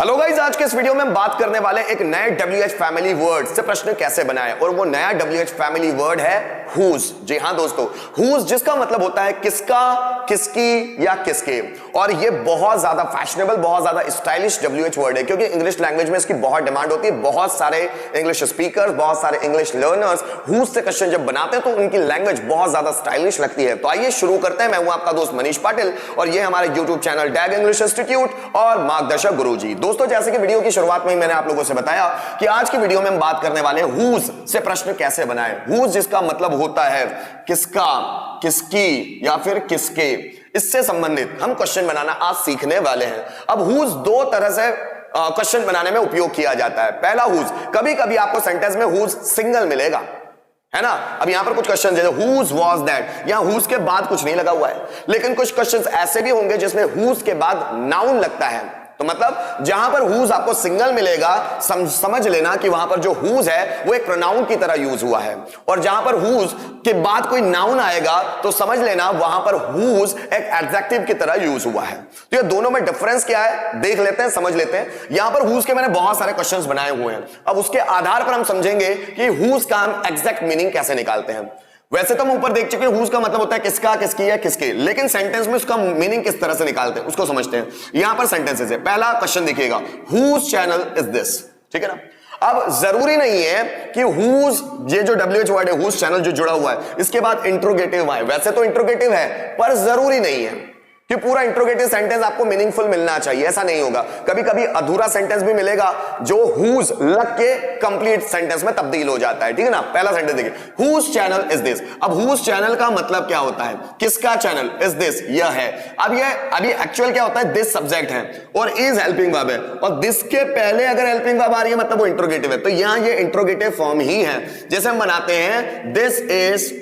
Hello guys, आज के इस वीडियो में हम बात करने वाले एक नए WH फैमिली वर्ड से प्रश्न कैसे बनाएं। और वो नया WH फैमिली वर्ड है हुज। जी हां दोस्तों, हुज जिसका मतलब होता है किसका, किसकी या किसके। और ये बहुत ज्यादा फैशनेबल, बहुत ज्यादा स्टाइलिश WH वर्ड है, क्योंकि इंग्लिश लैंग्वेज में इसकी बहुत डिमांड होती है। बहुत सारे इंग्लिश स्पीकर्स, बहुत सारे इंग्लिश लर्नर्स हुज से क्वेश्चन जब बनाते हैं तो उनकी लैंग्वेज बहुत ज्यादा स्टाइलिश लगती है। तो आइए शुरू करते हैं। मैं हूं आपका दोस्त मनीष पाटिल और ये हमारे यूट्यूब चैनल डैग इंग्लिश इंस्टीट्यूट और मार्गदर्शक गुरुजी। दोस्तों, जैसे कि वीडियो की शुरुआत में ही मैंने आप लोगों से बताया कि आज की वीडियो में हम बात करने वाले हैं हुज से प्रश्न कैसे बनाएं। हुज जिसका मतलब होता है किसका, किसकी या फिर किसके। इससे संबंधित हम क्वेश्चन बनाना आज सीखने वाले हैं। अब हुज दो तरह से क्वेश्चन बनाने में उपयोग किया जाता है। पहला हुज, कभी कभी आपको सेंटेंस में हुज सिंगल मिलेगा, है ना। अब यहां पर कुछ क्वेश्चन जैसे हुज वाज दैट, यहां हुज के बाद कुछ नहीं लगा हुआ है। लेकिन कुछ क्वेश्चंस ऐसे भी होंगे जिसमें हुज के बाद नाउन लगता है। तो मतलब जहां पर हुज आपको सिंगल मिलेगा, समझ लेना कि वहां पर जो हुज है वो एक प्रोनाउन की तरह यूज हुआ है। और जहां पर हुज के बाद कोई नाउन आएगा तो समझ लेना वहां पर हुज एक एडजेक्टिव की तरह यूज हुआ है। तो ये दोनों में डिफरेंस क्या है देख लेते हैं, समझ लेते हैं। यहां पर हुज के मैंने बहुत सारे क्वेश्चंस बनाए हुए हैं। अब उसके आधार पर हम समझेंगे कि हुज का हम एग्जैक्ट मीनिंग कैसे निकालते हैं। वैसे तो हम ऊपर देख चुके हैं हुज का मतलब होता है किसका, किसकी या किसके, लेकिन सेंटेंस में उसका मीनिंग किस तरह से निकालते हैं उसको समझते हैं। यहां पर सेंटेंसेस है। पहला क्वेश्चन देखिएगा, हुज चैनल इज दिस, ठीक है ना। अब जरूरी नहीं है कि हुज, ये जो WH वर्ड है हुज चैनल जो जुड़ा हुआ है, इसके बाद इंट्रोगेटिव आए। वैसे तो इंट्रोगेटिव है पर जरूरी नहीं है कि पूरा इंट्रोगेटिव सेंटेंस आपको मीनिंगफुल मिलना चाहिए, ऐसा नहीं होगा। कभी कभी अधूरा सेंटेंस भी मिलेगा जो हुज लग के कंप्लीट सेंटेंस में तब्दील हो जाता है, ठीक है ना। पहला सेंटेंस देखिए, हुज चैनल इज दिस। अब हुज चैनल का मतलब क्या होता है, किसका चैनल, इज दिस यह है। अब ये अभी एक्चुअल क्या होता है, दिस सब्जेक्ट है और इज हेल्पिंग वर्ब है, और दिस के पहले अगर हेल्पिंग वर्ब आ रही है मतलब वो इंट्रोगेटिव है। तो यहां ये इंट्रोगेटिव फॉर्म ही है। जैसे हम बनाते हैं this is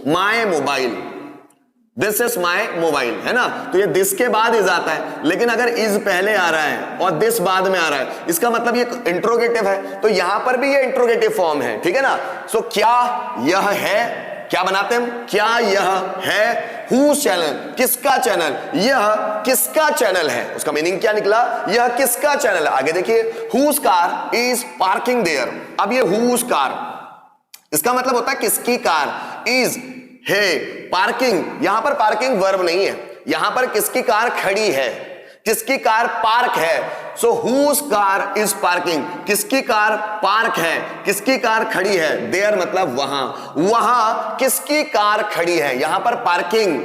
my mobile, this is my mobile, है ना। तो ये दिस के बाद इज आता है, लेकिन अगर इज पहले आ रहा है और दिस बाद में आ रहा है, इसका मतलब ये इंट्रोगेटिव है। तो यहां पर भी ये इंट्रोगेटिव फॉर्म है, ठीक है ना। सो क्या यह है, क्या बनाते हैं हम, क्या यह है हुज चैनल, किसका चैनल, यह किसका चैनल है। उसका मीनिंग क्या निकला, यह किसका चैनल है। आगे देखिए, whose car is parking there. अब ये हुज कार, इसका मतलब होता है किसकी कार, इज है, पार्किंग, यहां पर पार्किंग वर्ब नहीं है, यहां पर किसकी कार खड़ी है, किसकी कार पार्क है। So whose car is parking, किसकी कार पार्क है, किसकी कार खड़ी है। देयर मतलब वहां, वहां किसकी कार खड़ी है। यहां पर पार्किंग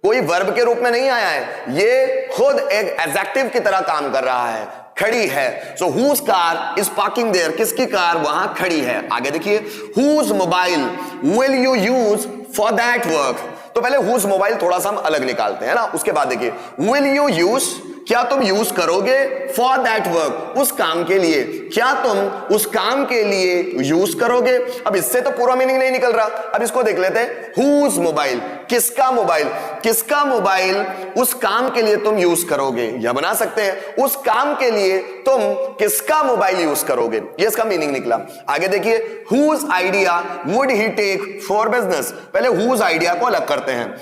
कोई वर्ब के रूप में नहीं आया है, ये खुद एक एडजेक्टिव की तरह काम कर रहा है, खड़ी है। So whose car is parking there, किसकी कार वहां खड़ी है। आगे देखिए, whose mobile will you use for that work. तो पहले हुज मोबाइल थोड़ा सा हम अलग निकालते हैं ना। उसके बाद देखिए, विल यू यूज, क्या तुम यूज करोगे, फॉर दैट वर्क, उस काम के लिए, क्या तुम उस काम के लिए यूज करोगे। अब इससे तो पूरा मीनिंग नहीं निकल रहा। अब इसको देख लेते हैं, हुज मोबाइल, किसका मोबाइल, किसका मोबाइल उस काम के लिए तुम यूज करोगे, या बना सकते हैं उस काम के लिए तुम किसका मोबाइल यूज करोगे, ये इसका मीनिंग निकला। आगे देखिए, whose idea would he take for business. पहले हुज आइडिया को अलग करते हैं,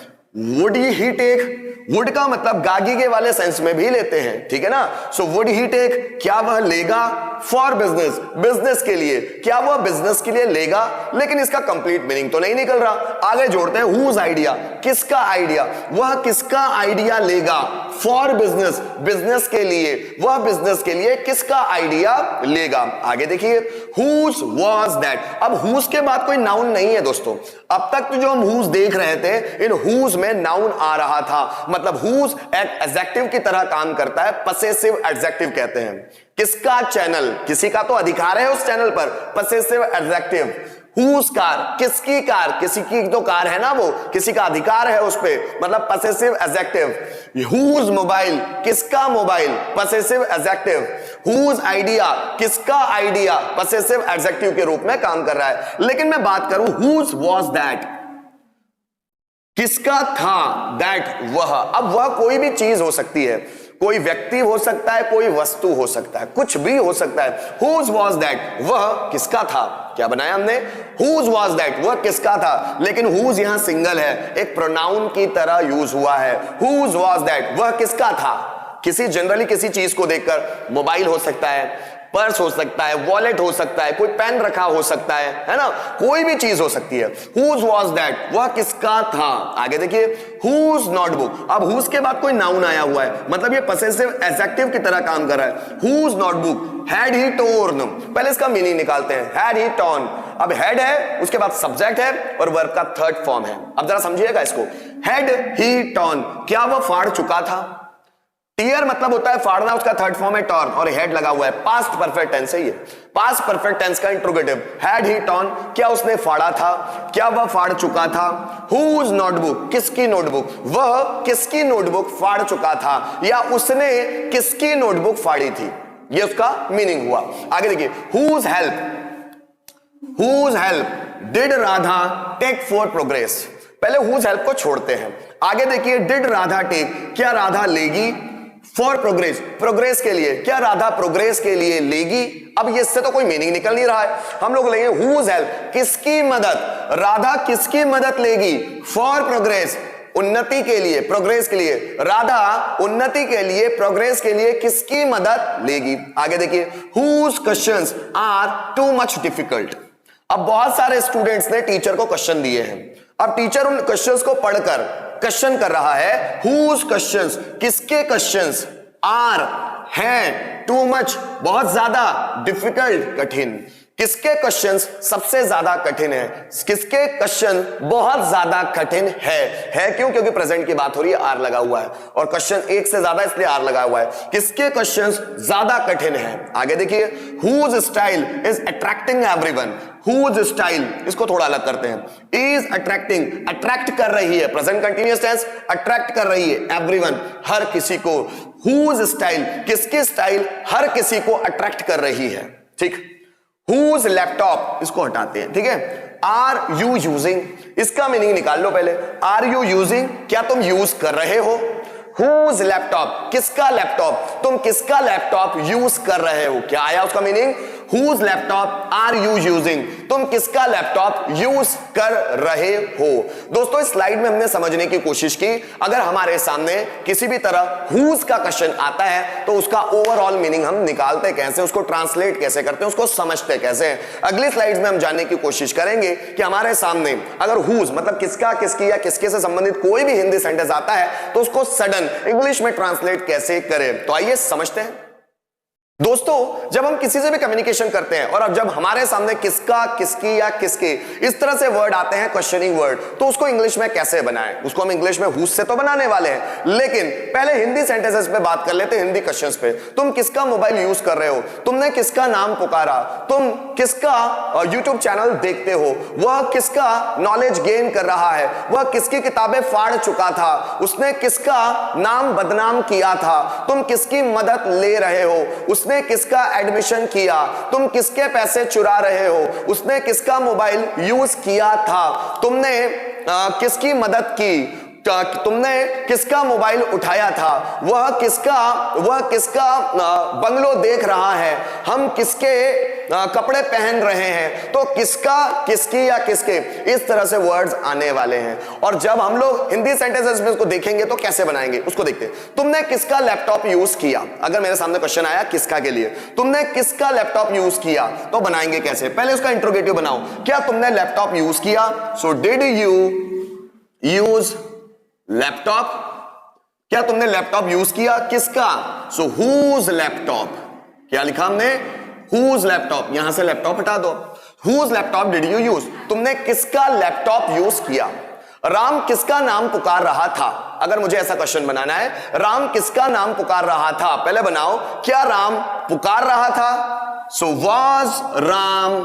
वुड ही टेक, वुड का मतलब गागी के वाले सेंस में भी लेते हैं, ठीक है ना। सो वुड ही टेक, क्या वह लेगा, फॉर बिजनेस, बिजनेस के लिए, क्या वह बिजनेस के लिए लेगा। लेकिन इसका कंप्लीट मीनिंग तो नहीं निकल रहा। आगे जोड़ते हैं, हुज आइडिया, किसका आइडिया, वह किसका आइडिया लेगा, फॉर बिजनेस, बिजनेस के लिए, वह बिजनेस के लिए किसका आइडिया लेगा। आगे देखिए, हुज वाज दैट। अब हुज के बाद कोई नाउन नहीं है दोस्तों। अब तक तो जो हम हुज देख रहे थे, इन हुज में नाउन आ रहा था, मतलब हुज एक एडजेक्टिव की तरह काम करता है, पसेसिव एडजेक्टिव कहते हैं। किसका चैनल, किसी का तो अधिकार है उस चैनल पर, पसेसिव एडजेक्टिव। हुज कार, किसकी कार, किसी की तो कार है ना, वो किसी का अधिकार है उस पे, मतलब पसेसिव एडजेक्टिव। हुज मोबाइल, किसका mobile, possessive adjective. Whose idea, किसका आइडिया, पसेसिव एडजेक्टिव के रूप में काम कर रहा है। लेकिन मैं बात करूं हुज वाज दैट, किसका था, दैट वह। अब वह कोई भी चीज हो सकती है, कोई व्यक्ति हो सकता है, कोई वस्तु हो सकता है, कुछ भी हो सकता है। हुज वाज दैट, वह किसका था। क्या बनाया हमने, हुज वाज दैट, वह किसका था। लेकिन हुज यहां सिंगल है, एक प्रोनाउन की तरह यूज हुआ है। हुज वाज दैट, वह किसका था, किसी जनरली किसी चीज को देखकर, मोबाइल हो सकता है, पर्स हो सकता है, वॉलेट हो सकता है, कोई पेन रखा हो सकता है ना, कोई भी चीज हो सकती है। हुज वॉज दैट, वह किसका था। आगे देखिए, हुज नोटबुक। अब हुज के बाद कोई नाउन आया हुआ है, मतलब ये पसेसिव एडजेक्टिव की तरह काम कर रहा है। Whose notebook had he torn. पहले इसका मीनिंग निकालते हैं, हैड ही टॉर्न। अब हैड है, उसके बाद सब्जेक्ट है और वर्ब का थर्ड फॉर्म है। अब जरा समझिएगा इसको, हैड ही टॉर्न, क्या वह फाड़ चुका था। टीयर मतलब होता है फाड़ना, उसका थर्ड फॉर्म है टॉर्न, और हेड लगा हुआ है, पास्ट परफेक्ट टेंस है ये। पास्ट परफेक्ट टेंस का इंट्रोगेटिव, हैड ही टॉर्न, क्या उसने फाड़ा था, क्या वह फाड़ चुका था। हुज नोटबुक, किसकी नोटबुक, वह किसकी नोटबुक फाड़ चुका था, या उसने किसकी नोटबुक फाड़ी थी, ये उसका मीनिंग हुआ। आगे देखिए, whose help did Radha take for progress. पहले हुज हेल्प को छोड़ते हैं, आगे देखिए, डिड राधा टेक, क्या राधा लेगी, फॉर प्रोग्रेस, प्रोग्रेस के लिए, क्या राधा प्रोग्रेस के लिए लेगी। अब ये इससे तो कोई मीनिंग निकल नहीं रहा है, हम लोग लेंगे हुज हेल्प, किसकी मदद, राधा किसकी मदद लेगी, फॉर प्रोग्रेस, उन्नति के लिए, प्रोग्रेस के लिए, राधा उन्नति के लिए, प्रोग्रेस के लिए किसकी मदद लेगी। आगे देखिए, whose questions are too much difficult. अब बहुत सारे स्टूडेंट्स ने टीचर को क्वेश्चन दिए हैं, अब टीचर उन क्वेश्चंस को पढ़कर क्वेश्चन कर रहा है, हुज क्वेश्चंस, किसके क्वेश्चंस, आर हैं, टू मच बहुत ज्यादा, डिफिकल्ट कठिन, किसके क्वेश्चंस सबसे ज्यादा कठिन है, किसके क्वेश्चन बहुत ज्यादा कठिन है क्यों, क्योंकि प्रेजेंट की बात हो रही है, आर लगा हुआ है, और क्वेश्चन एक से ज्यादा इसलिए आर लगा हुआ है, किसके क्वेश्चंस ज्यादा कठिन है। आगे देखिए, whose style is attracting everyone, whose style, इसको थोड़ा अलग करते हैं, इज अट्रैक्टिंग, अट्रैक्ट कर रही है, प्रेजेंट कंटिन्यूअस टेंस, अट्रैक्ट कर रही है, एवरीवन हर किसी को, हुज स्टाइल, किसकी स्टाइल हर किसी को अट्रैक्ट कर रही है। ठीक, हुज लैपटॉप, इसको हटाते हैं, ठीक है। आर यू यूजिंग, इसका मीनिंग निकाल लो पहले, आर यू यूजिंग, क्या तुम यूज कर रहे हो। हुज लैपटॉप, किसका लैपटॉप, तुम किसका लैपटॉप यूज कर रहे हो, क्या आया उसका meaning, whose laptop are you using, तुम किसका लैपटॉप यूज कर रहे हो। दोस्तों, इस स्लाइड में हमने समझने की कोशिश की, अगर हमारे सामने किसी भी तरह हुज का क्वेश्चन आता है तो उसका ओवरऑल मीनिंग हम निकालते कैसे, उसको ट्रांसलेट कैसे करते हैं, उसको समझते कैसे हैं। अगली स्लाइड्स में हम जानने की कोशिश करेंगे कि हमारे सामने अगर हुज मतलब किसका, किसकी या किसके से संबंधित कोई भी हिंदी सेंटेंस आता है तो उसको सडन इंग्लिश में ट्रांसलेट कैसे करें। तो आइए समझते हैं। दोस्तों, जब हम किसी से भी कम्युनिकेशन करते हैं और अब जब हमारे सामने किसका, किसकी या किसके इस तरह से वर्ड आते हैं, क्वेश्चनिंग वर्ड, तो उसको इंग्लिश में कैसे बनाएं। उसको हम इंग्लिश में हुज से तो बनाने वाले हैं, लेकिन पहले हिंदी सेंटेंसेस पे बात कर लेते हैं, हिंदी क्वेश्चंस पे। तुम किसका मोबाइल यूज कर रहे हो, तुमने किसका नाम पुकारा, तुम किसका यूट्यूब चैनल देखते हो, वह किसका नॉलेज गेन कर रहा है, वह किसकी किताबें फाड़ चुका था, उसने किसका नाम बदनाम किया था, तुम किसकी मदद ले रहे हो, उसने किसका एडमिशन किया, तुम किसके पैसे चुरा रहे हो, उसने किसका मोबाइल यूज किया था, तुमने किसकी मदद की, तुमने किसका मोबाइल उठाया था, वह किसका बंगलो देख रहा है, हम किसके कपड़े पहन रहे हैं। तो किसका, किसकी या किसके, इस तरह से वर्ड्स आने वाले हैं। और जब हम लोग हिंदी सेंटेंसेस में उसको देखेंगे तो कैसे बनाएंगे, उसको देखते हैं। तुमने किसका लैपटॉप यूज किया, अगर मेरे सामने क्वेश्चन आया किसका के लिए, तुमने किसका लैपटॉप यूज किया, तो बनाएंगे कैसे, पहले उसका इंट्रोगेटिव बनाओ, क्या तुमने लैपटॉप यूज किया, so did you use laptop, क्या तुमने लैपटॉप यूज किया, किसका, सो हुज लैपटॉप, क्या लिखा हमने, हुज लैपटॉप, यहां से लैपटॉप हटा दो, whose laptop did you use, तुमने किसका लैपटॉप यूज किया। राम किसका नाम पुकार रहा था, अगर मुझे ऐसा क्वेश्चन बनाना है, राम किसका नाम पुकार रहा था, पहले बनाओ, क्या राम पुकार रहा था, so was Ram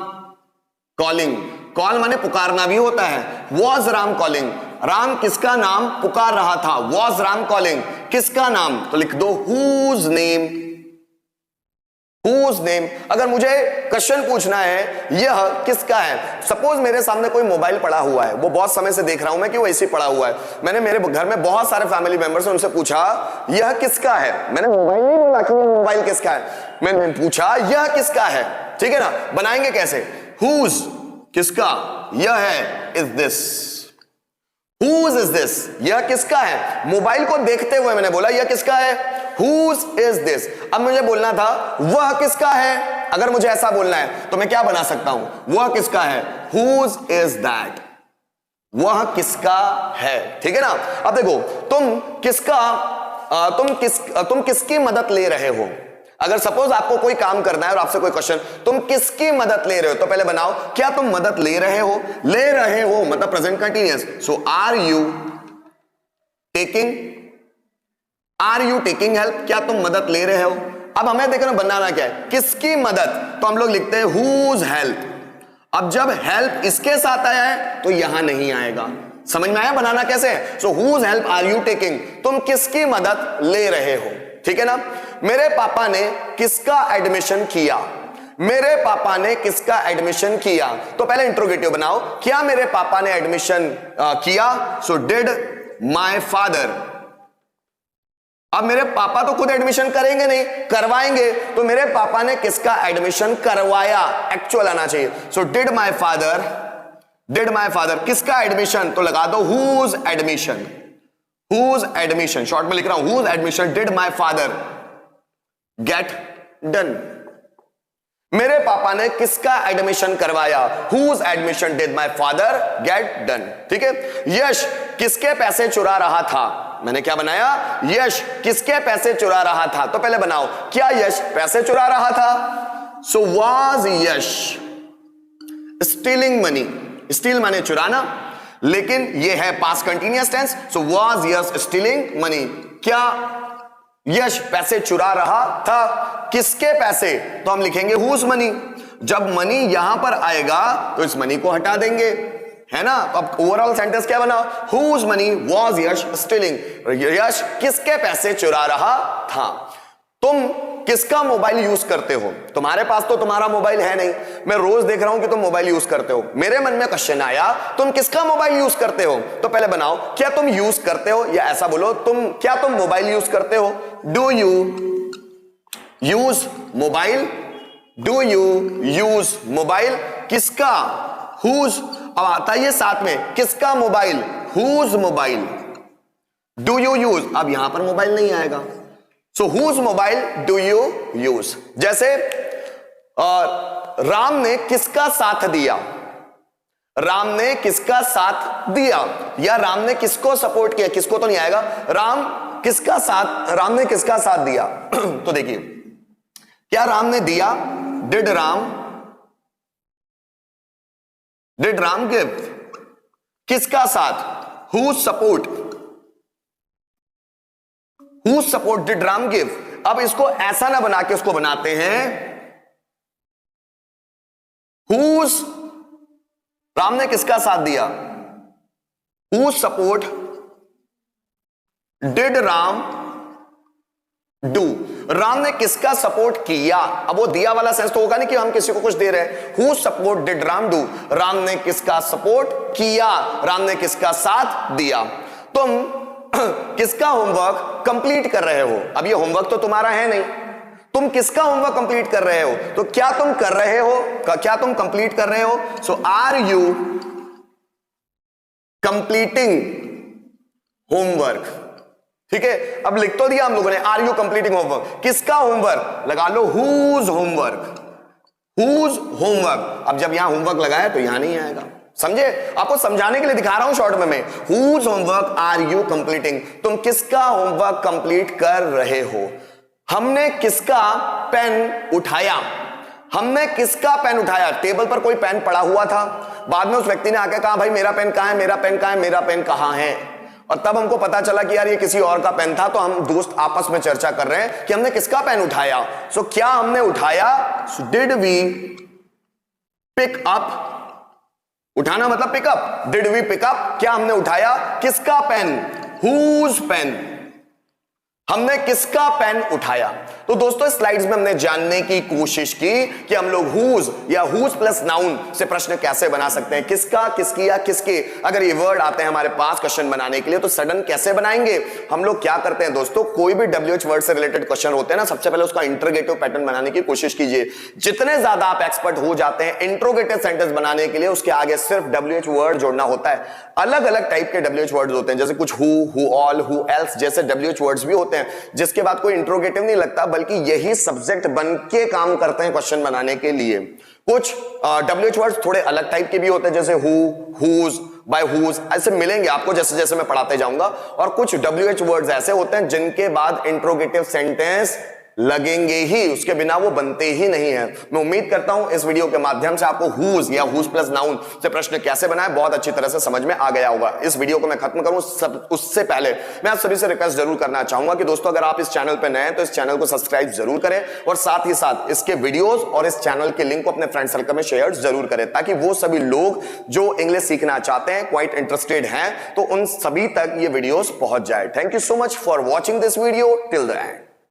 calling, call माने पुकारना भी होता है, वाज राम कॉलिंग, राम किसका नाम पुकार रहा था, वाज राम कॉलिंग, किसका नाम, तो लिख दो हुज नेम, हुज नेम। अगर मुझे क्वेश्चन पूछना है यह किसका है, सपोज मेरे सामने कोई मोबाइल पड़ा हुआ है, वो बहुत समय से देख रहा हूं मैं कि वो ऐसे ही पड़ा हुआ है, मैंने मेरे घर में बहुत सारे फैमिली मेंबर्स हैं, उनसे पूछा यह किसका है, मैंने मोबाइल नहीं बोला कि मोबाइल किसका है, मैंने पूछा यह किसका है, ठीक है ना। बनाएंगे कैसे, हुज किसका, यह है, is this, Whose is this? यह किसका है? मोबाइल को देखते हुए मैंने बोला यह किसका है? Whose is this? अब मुझे बोलना था वह किसका है। अगर मुझे ऐसा बोलना है तो मैं क्या बना सकता हूं? वह किसका है? Whose is that? वह किसका है, ठीक है ना। अब देखो तुम किसकी मदद ले रहे हो। अगर सपोज आपको कोई काम करना है और आपसे कोई क्वेश्चन, तुम किसकी मदद ले रहे हो, तो पहले बनाओ क्या तुम मदद ले रहे हो। ले रहे हो मतलब present continuous, so are you taking help, क्या तुम मदद ले रहे हो। अब हमें देखना बनाना क्या है, किसकी मदद, तो हम लोग लिखते हैं हुज हेल्प। अब जब हेल्प इसके साथ आया है तो यहां नहीं आएगा। समझ में आया बनाना कैसे है। So whose help are you taking, तुम किसकी मदद ले रहे हो, ठीक है ना। मेरे पापा ने किसका एडमिशन किया। मेरे पापा ने किसका एडमिशन किया, तो पहले इंट्रोगेटिव बनाओ, क्या मेरे पापा ने एडमिशन किया। सो डिड माय फादर। अब मेरे पापा तो खुद एडमिशन करेंगे नहीं, करवाएंगे, तो मेरे पापा ने किसका एडमिशन करवाया, एक्चुअल आना चाहिए। सो डिड माय फादर किसका एडमिशन, तो लगा दो whose admission. Whose admission short में लिख रहा हूं, whose admission did my father get done. मेरे पापा ने किसका एडमिशन करवाया, whose admission did my father get done, ठीक है। यश किसके पैसे चुरा रहा था, मैंने क्या बनाया, यश किसके पैसे चुरा रहा था, तो पहले बनाओ क्या यश पैसे चुरा रहा था। So was Yash stealing money, steal माने चुराना, लेकिन ये है past continuous tense. So was Yash stealing money, क्या यश पैसे चुरा रहा था, किसके पैसे, तो हम लिखेंगे हुज मनी। जब मनी यहां पर आएगा तो इस मनी को हटा देंगे, है ना। अब ओवरऑल सेंटेंस क्या बना, whose money was Yash stealing, Yash किसके पैसे चुरा रहा था। तुम किसका मोबाइल यूज करते हो, तुम्हारे पास तो तुम्हारा मोबाइल है नहीं, मैं रोज देख रहा हूं कि तुम मोबाइल यूज करते हो। मेरे मन में क्वेश्चन आया तुम किसका मोबाइल यूज करते हो, तो पहले बनाओ क्या तुम यूज करते हो, या ऐसा बोलो क्या तुम मोबाइल यूज करते हो। Do you use mobile, do you use mobile, किसका, हुज। अब आता है साथ में किसका mobile, whose mobile, do you use. अब यहां पर मोबाइल नहीं आएगा, सो whose mobile do you use. जैसे राम ने किसका साथ दिया, राम ने किसका साथ दिया, या राम ने किसको सपोर्ट किया, किसको तो नहीं आएगा, राम ने किसका साथ दिया। तो देखिए क्या राम ने दिया, डिड राम गिव, किसका साथ, whose support did Ram give. अब इसको ऐसा ना बना के उसको बनाते हैं हुज, राम ने किसका साथ दिया, whose support did Ram do, Ram ने किसका सपोर्ट किया। अब वो दिया वाला सेंस तो होगा नहीं कि हम किसी को कुछ दे रहे हैं। Whose support did Ram do, Ram ने किसका सपोर्ट किया, राम ने किसका साथ दिया। तुम किसका होमवर्क कंप्लीट कर रहे हो, अब ये होमवर्क तो तुम्हारा है नहीं, तुम किसका होमवर्क कंप्लीट कर रहे हो, तो क्या तुम कर रहे हो, क्या तुम कंप्लीट कर रहे हो। सो आर यू कंप्लीटिंग होमवर्क, ठीक है। अब लिख तो दिया हम लोगों ने आर यू कंप्लीटिंग होमवर्क, किसका होमवर्क, लगा लो हुज होमवर्क। अब जब यहां होमवर्क लगाया तो यहां नहीं आएगा, समझे। आपको समझाने के लिए दिखा रहा हूं शॉर्ट में मैं। Whose homework are you completing, तुम किसका होमवर्क कंप्लीट कर रहे हो। हमने किसका पेन उठाया, टेबल पर कोई पेन पड़ा हुआ था, बाद में उस व्यक्ति ने आकर कहा भाई मेरा पेन कहां है, मेरा पेन कहां है, और तब हमको पता चला कि यार ये किसी और का पेन था, तो हम दोस्त आपस में चर्चा कर रहे हैं कि हमने किसका पेन उठाया। सो क्या हमने उठाया, डिड वी पिक अप, उठाना मतलब pickup, did we pick up, क्या हमने उठाया किसका पेन, हुज पेन। हमने किसका पेन उठाया। तो दोस्तों स्लाइड्स में हमने जानने की कोशिश की कि हम लोग हुज या हुज प्लस नाउन से प्रश्न कैसे बना सकते हैं। किसका, किसकी या किसके, अगर ये वर्ड आते हैं हमारे पास क्वेश्चन बनाने के लिए तो सडन कैसे बनाएंगे। हम लोग क्या करते हैं दोस्तों, कोई भी WH वर्ड से रिलेटेड क्वेश्चन होते हैं ना, सबसे पहले उसका इंट्रोगेटिव पैटर्न बनाने की कोशिश कीजिए। जितने ज्यादा आप एक्सपर्ट हो जाते हैं इंट्रोगेटिव सेंटेंस बनाने के लिए, उसके आगे सिर्फ WH वर्ड जोड़ना होता है। अलग अलग टाइप के WH वर्ड्स होते हैं, जैसे कुछ हु ऑल, हु एल्स जैसे WH वर्ड्स भी होते हैं जिसके बाद कोई इंट्रोगेटिव नहीं लगता, बल्कि यही सब्जेक्ट बन के काम करते हैं क्वेश्चन बनाने के लिए। कुछ WH वर्ड्स थोड़े अलग टाइप के भी होते हैं, जैसे हु, हुज, बाय हुज, ऐसे मिलेंगे आपको जैसे जैसे मैं पढ़ाते जाऊंगा। और कुछ WH वर्ड्स ऐसे होते हैं जिनके बाद इंट्रोगेटिव सेंटेंस लगेंगे ही, उसके बिना वो बनते ही नहीं है। मैं उम्मीद करता हूं इस वीडियो के माध्यम से आपको हुज या हुज प्लस नाउन से प्रश्न कैसे बनाए बहुत अच्छी तरह से समझ में आ गया होगा। इस वीडियो को मैं खत्म करूं उससे पहले मैं आप सभी से रिक्वेस्ट जरूर करना चाहूंगा कि दोस्तों अगर आप इस चैनल पर नए हैं तो इस चैनल को सब्सक्राइब जरूर करें और साथ ही साथ इसके वीडियोस और इस चैनल के लिंक को अपने फ्रेंड सर्कल में शेयर जरूर करें, ताकि वो सभी लोग जो इंग्लिश सीखना चाहते हैं, क्वाइट इंटरेस्टेड हैं, तो उन सभी तक ये वीडियोस पहुंच जाए। Thank you so much for watching this video till the end.